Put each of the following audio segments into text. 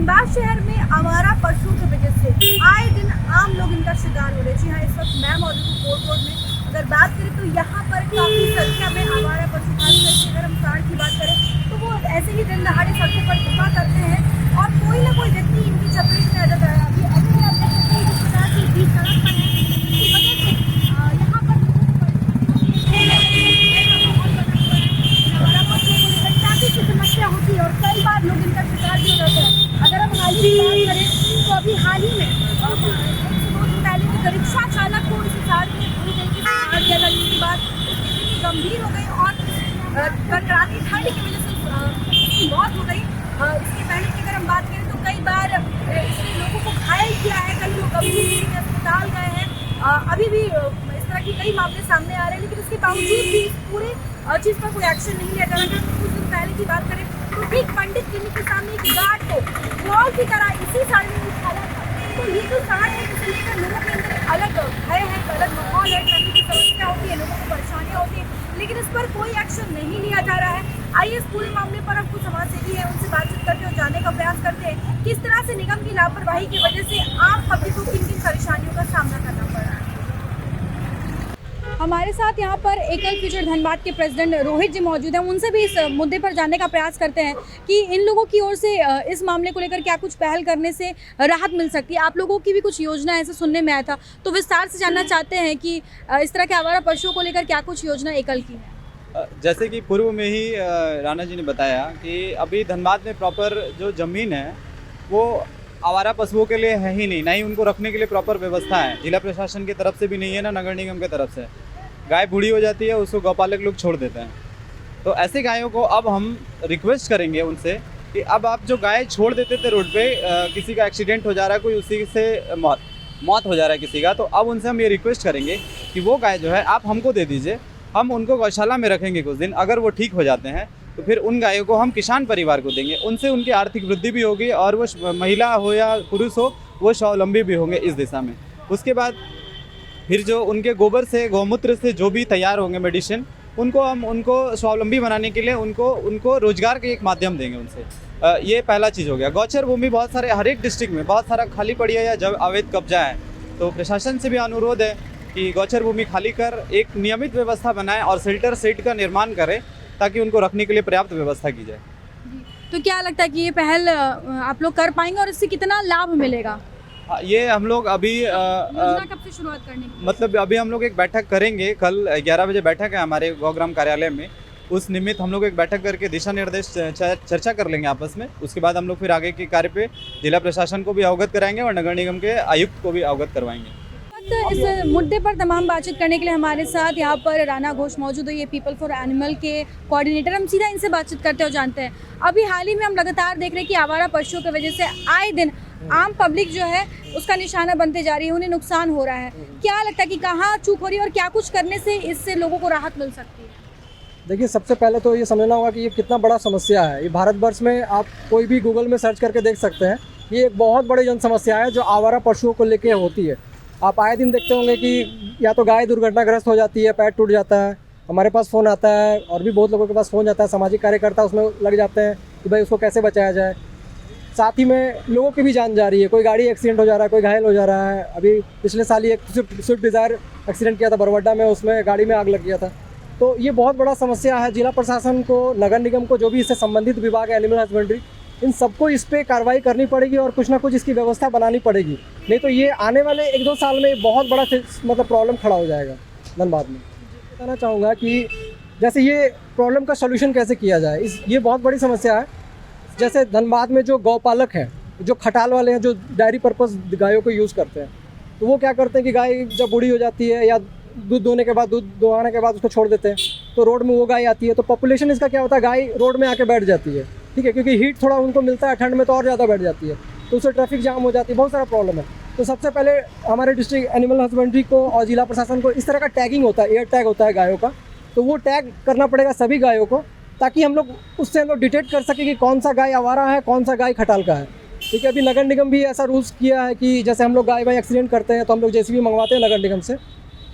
धनबाद शहर में आवारा पशुओं की वजह से आए दिन आम लोग इनका शिकार हो रहे हैं। जी हाँ, इस वक्त मैं मौजूद हूँ कोर्ट रोड में। अगर बात करें तो यहाँ पर काफ़ी संख्या में आवारा पशु, खासकर अगर हम सांड की बात करें तो वो ऐसे ही दिन दहाड़े सड़कों पर घुमा करते हैं और कोई ना कोई व्यक्ति इनकी चपेट में आ जाता है। अभी अभी आप देख सकते हैं जिस प्रकार की बीच सड़क पर है, इसकी वजह से यहाँ पर आवारा पशुओं को लेकर काफ़ी समस्या होती है और कई बार लोग इनका शिकार भी हो जाते हैं। अगर हम हाल ही की बात करें तो अभी हाल ही में पहले एक रिक्शा चालक को इस साल में पूरी तरीके से मार दिया था, जिसके बाद स्थिति गंभीर हो गई और कड़ाके ठंड की वजह से उसकी मौत हो गई। इसके पहले की अगर हम बात करें तो कई बार इसने लोगों को घायल किया है, कई लोग गंभीर रूप से अस्पताल गए हैं। अभी भी इस तरह के कई मामले सामने आ रहे हैं, लेकिन इसके बावजूद भी पूरे चीज़ पर कोई एक्शन नहीं लिया जा रहा है। कुछ दिन पहले की बात करें तो ठीक पंडित क्लिनिक के सामने एक गार्ड को वॉल की तरह इसी साल में उछाला था। तो ये जो सांड है इसे लेकर लोगों के अंदर एक अलग भय है, एक अलग माहौल है, ट्रैफिक की समस्या होती है, लोगों को परेशानियाँ होती है, लेकिन इस पर कोई एक्शन नहीं लिया जा रहा है। आइए इस पूरे मामले पर हम कुछ समाजसेवी हैं उनसे बातचीत करते हैं और जानने का प्रयास करते हैं किस तरह से निगम की लापरवाही की वजह से आम पब्लिक को किन किन परेशानियों का सामना करना पड़ रहा है। हमारे साथ यहाँ पर एकल फ्यूचर धनबाद के प्रेसिडेंट रोहित जी मौजूद हैं। उनसे भी इस मुद्दे पर जानने का प्रयास करते हैं कि इन लोगों की ओर से इस मामले को लेकर क्या कुछ पहल करने से राहत मिल सकती है। आप लोगों की भी कुछ योजना ऐसे सुनने में आया था, तो विस्तार से जानना चाहते हैं कि इस तरह के आवारा पशुओं को लेकर क्या कुछ योजना एकल की है। जैसे कि पूर्व में ही राणा जी ने बताया कि अभी धनबाद में प्रॉपर जो ज़मीन है वो आवारा पशुओं के लिए है ही नहीं, ना ही उनको रखने के लिए प्रॉपर व्यवस्था है। जिला प्रशासन की तरफ से भी नहीं है, ना नगर निगम की तरफ से। गाय बूढ़ी हो जाती है, उसको गौपालक लोग छोड़ देते हैं। तो ऐसे गायों को अब हम रिक्वेस्ट करेंगे उनसे कि अब आप जो गाय छोड़ देते थे रोड पे, किसी का एक्सीडेंट हो जा रहा है, कोई उसी से मौत हो जा रहा है किसी का, तो अब उनसे हम ये रिक्वेस्ट करेंगे कि वो गाय जो है आप हमको दे दीजिए, हम उनको गौशाला में रखेंगे कुछ दिन। अगर वो ठीक हो जाते हैं तो फिर उन गायों को हम किसान परिवार को देंगे, उनसे उनकी आर्थिक वृद्धि भी होगी और वो महिला हो या पुरुष हो वो स्वावलंबी भी होंगे इस दिशा में। उसके बाद फिर जो उनके गोबर से, गौमूत्र से जो भी तैयार होंगे मेडिसिन, उनको हम उनको स्वावलंबी बनाने के लिए उनको रोजगार के एक माध्यम देंगे उनसे। ये पहला चीज़ हो गया। गौचर भूमि बहुत सारे, हर एक डिस्ट्रिक्ट में बहुत सारा खाली पड़ी है या जब अवैध कब्जा है, तो प्रशासन से भी अनुरोध है कि गौचर भूमि खाली कर एक नियमित व्यवस्था बनाएं और शेल्टर सेट का निर्माण करें ताकि उनको रखने के लिए पर्याप्त व्यवस्था की जाए। तो क्या लगता है कि ये पहल आप लोग कर पाएंगे और इससे कितना लाभ मिलेगा? ये हम लोग अभी योजना कब से शुरुआत करने की? मतलब अभी हम लोग एक बैठक करेंगे, कल 11 बजे बैठक है हमारे गौग्राम कार्यालय में। उस निमित्त हम लोग एक बैठक करके दिशा निर्देश चर्चा कर लेंगे आपस में। उसके बाद हम लोग फिर आगे के कार्य पे जिला प्रशासन को भी अवगत कराएंगे और नगर निगम के आयुक्त को भी अवगत करवाएंगे। इस मुद्दे पर तमाम बातचीत करने के लिए हमारे साथ यहाँ पर राणा घोष मौजूद है, ये पीपल फॉर एनिमल के कोऑर्डिनेटर। हम सीधा इनसे बातचीत करते और जानते हैं। अभी हाल ही में हम लगातार देख रहे हैं कि आवारा पशुओं की वजह से आए दिन आम पब्लिक जो है उसका निशाना बनते जा रही है, उन्हें नुकसान हो रहा है। क्या लगता है कि कहाँ चूक हो रही है और क्या कुछ करने से इससे लोगों को राहत मिल सकती है? देखिए, सबसे पहले तो ये समझना होगा कि ये कितना बड़ा समस्या है। ये भारतवर्ष में आप कोई भी गूगल में सर्च करके देख सकते हैं। ये एक बहुत बड़ी जन समस्या है जो आवारा पशुओं को लेके होती है। आप आए दिन देखते होंगे कि या तो गाय दुर्घटनाग्रस्त हो जाती है, पैर टूट जाता है, हमारे पास फ़ोन आता है और भी बहुत लोगों के पास फ़ोन जाता है, सामाजिक कार्यकर्ता उसमें लग जाते हैं कि भाई उसको कैसे बचाया जाए। साथ ही में लोगों की भी जान जा रही है, कोई गाड़ी एक्सीडेंट हो जा रहा है, कोई घायल हो जा रहा है। अभी पिछले साल ही एक स्विफ्ट डिज़ायर एक्सीडेंट किया था बरवड्डा में, उसमें गाड़ी में आग लग गया था। तो ये बहुत बड़ा समस्या है। जिला प्रशासन को, नगर निगम को, जो भी इससे संबंधित विभाग है, एनिमल हस्बेंड्री, इन सबको इस पर कार्रवाई करनी पड़ेगी और कुछ ना कुछ इसकी व्यवस्था बनानी पड़ेगी। नहीं तो ये आने वाले 1-2 साल में बहुत बड़ा मतलब प्रॉब्लम खड़ा हो जाएगा धनबाद में। बताना चाहूँगा कि जैसे ये प्रॉब्लम का सोल्यूशन कैसे किया जाए, ये बहुत बड़ी समस्या है। जैसे धनबाद में जो गौपालक हैं, जो खटाल वाले हैं, जो डायरी पर्पस गायों को यूज़ करते हैं, तो वो क्या करते हैं कि गाय जब बूढ़ी हो जाती है या दूध दोहने के बाद, दूध दोहने के बाद उसको छोड़ देते हैं, तो रोड में वो गाय आती है। तो पॉपुलेशन इसका क्या होता है, गाय रोड में आके बैठ जाती है, ठीक है, क्योंकि हीट थोड़ा उनको मिलता है, ठंड में तो और ज़्यादा बैठ जाती है, तो उससे ट्रैफिक जाम हो जाती है, बहुत सारा प्रॉब्लम है। तो सबसे पहले हमारे डिस्ट्रिक्ट एनिमल हस्बेंड्री को और जिला प्रशासन को इस तरह का टैगिंग होता है, एयर टैग होता है गायों का, तो वो टैग करना पड़ेगा सभी गायों को, ताकि हम लोग उससे हम लोग डिटेक्ट कर सकें कि कौन सा गाय आवारा है, कौन सा गाय खटाल का है। ठीक है, अभी नगर निगम भी ऐसा रूल्स किया है कि जैसे हम लोग गाय वाय एक्सीडेंट करते हैं तो हम लोग जेसीबी मंगवाते हैं नगर निगम से,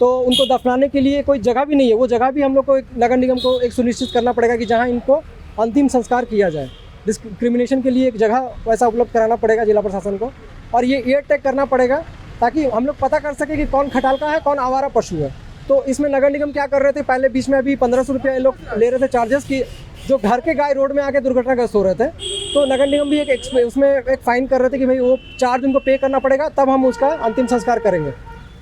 तो उनको दफनाने के लिए कोई जगह भी नहीं है। वो जगह भी हम लोग को नगर निगम को एक सुनिश्चित करना पड़ेगा कि जहाँ इनको अंतिम संस्कार किया जाए। डिस्क्रिमिनेशन के लिए एक जगह वैसा उपलब्ध कराना पड़ेगा जिला प्रशासन को, और ये एयर टैग करना पड़ेगा ताकि हम लोग पता कर सके कि कौन खटाल का है, कौन आवारा पशु है। तो इसमें नगर निगम क्या कर रहे थे, पहले बीच में अभी 1500 रुपये ये लोग ले रहे थे चार्जेस कि जो घर के गाय रोड में आके दुर्घटनाग्रस्त हो रहे थे, तो नगर निगम भी उसमें एक फ़ाइन कर रहे थे कि भाई वो चार्ज उनको पे करना पड़ेगा, तब हम उसका अंतिम संस्कार करेंगे।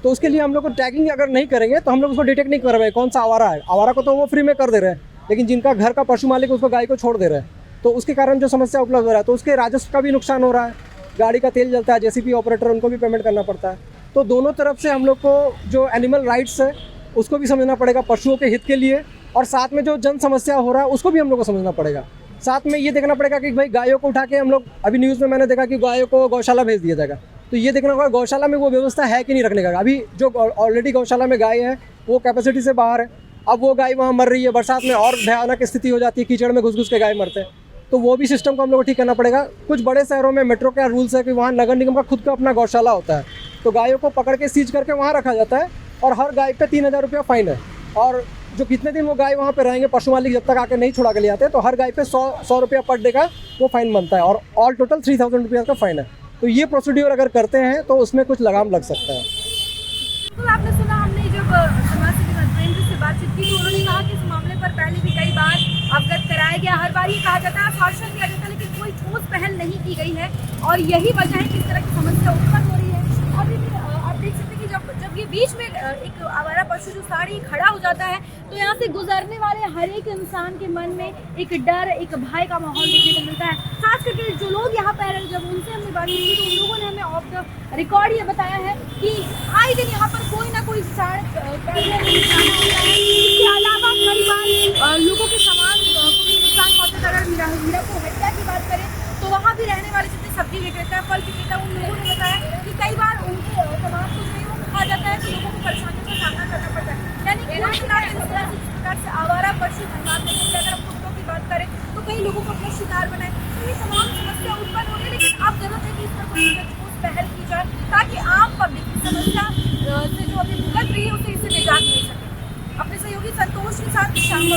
तो उसके लिए हम लोग को टैगिंग अगर नहीं करेंगे तो हम लोग उसको डिटेक्ट नहीं कर रहे हैं कौन सा आवारा है। आवारा को तो वो फ्री में कर दे रहे हैं, लेकिन जिनका घर का पशु मालिक उसको गाय को छोड़ दे रहे हैं, तो उसके कारण जो समस्या उपलब्ध हो रहा है, तो उसके राजस्व का भी नुकसान हो रहा है, गाड़ी का तेल जलता है, जेसीबी ऑपरेटर उनको भी पेमेंट करना पड़ता है। तो दोनों तरफ से हम लोग को जो एनिमल राइट्स है उसको भी समझना पड़ेगा पशुओं के हित के लिए, और साथ में जो जन समस्या हो रहा है उसको भी हम लोग को समझना पड़ेगा। साथ में ये देखना पड़ेगा कि भाई गायों को उठा के हम लोग, अभी न्यूज़ में मैंने देखा कि गायों को गौशाला भेज दिया जाएगा, तो ये देखना होगा गौशाला में वो व्यवस्था है कि नहीं रखने का। अभी जो ऑलरेडी गौशाला में गाय है वो कैपेसिटी से बाहर है, अब वो गाय वहाँ मर रही है, बरसात में और भयानक स्थिति हो जाती है, कीचड़ में घुस के गाय मरते हैं, तो वो भी सिस्टम को हम लोग को ठीक करना पड़ेगा। कुछ बड़े शहरों में मेट्रो का रूल्स है कि वहाँ नगर निगम का खुद का अपना गौशाला होता है, तो गायों को पकड़ के सीज करके वहाँ रखा जाता है, और हर गाय पे 3000 रुपया फाइन है, और जो कितने दिन वो गाय वहाँ पे रहेंगे पशु मालिक जब तक आके नहीं छुड़ा के ले आते, तो हर गाय पे 100 रुपया पर डे का वो फाइन बनता है, और ऑल टोटल 3000 रुपया का फाइन है। तो ये प्रोसीड्योर अगर करते हैं तो उसमें कुछ लगाम लग सकता है। तो आपने सुना, हमने जब समाज सेवी महेंद्र से बातचीत की तो उन्होंने कहा कि इस मामले पर पहले भी कई बार अवगत कराया गया, हर बार ये कहा जाता है, आश्वासन दिया जाता है, लेकिन कोई ठोस पहल नहीं की गई है, और यही वजह है कि इस तरह की समस्या उत्पन्न हो रही है। अभी भी आप देख सकते हैं कि जब ये बीच में एक आवारा पशु जो साड़ी खड़ा हो जाता है, तो यहाँ से गुजरने वाले हर एक इंसान के मन में एक डर, एक भय का माहौल देखने को मिलता है। खास करके जो लोग यहाँ पर, जब उनसे हमने बात की तो उन लोगों ने हमें ऑफ द रिकॉर्ड ये बताया है कि आए दिन यहाँ पर कोई ना कोई सड़क इसके अलावा कई बार लोगों के सामान को भी नुकसान पहुँचता है। अगर मीरापुर हत्या की बात करें तो वहाँ भी रहने वाले जितने सब्जी विक्रेता, फल विक्रेता, उन लोगों ने बताया कि कई बार उनके सामान को जो वो खा जाता है, तो लोगों को परेशानियों का सामना करना पड़ता है। यानी जिस प्रकार से आवारा पशु धनबाद में, अगर हम कुत्तों की बात करें तो कई लोगों को अपना शिकार बनाए, तो ये तमाम समस्या उत्पन्न हो रही है। लेकिन अब जरूरत है कि इस पर कोई ठोस पहल की जाए ताकि आम पब्लिक की समस्या से जो अभी भुगत रही है उसे इससे निजात मिल सके। अपने सहयोगी संतोष के साथ शाम को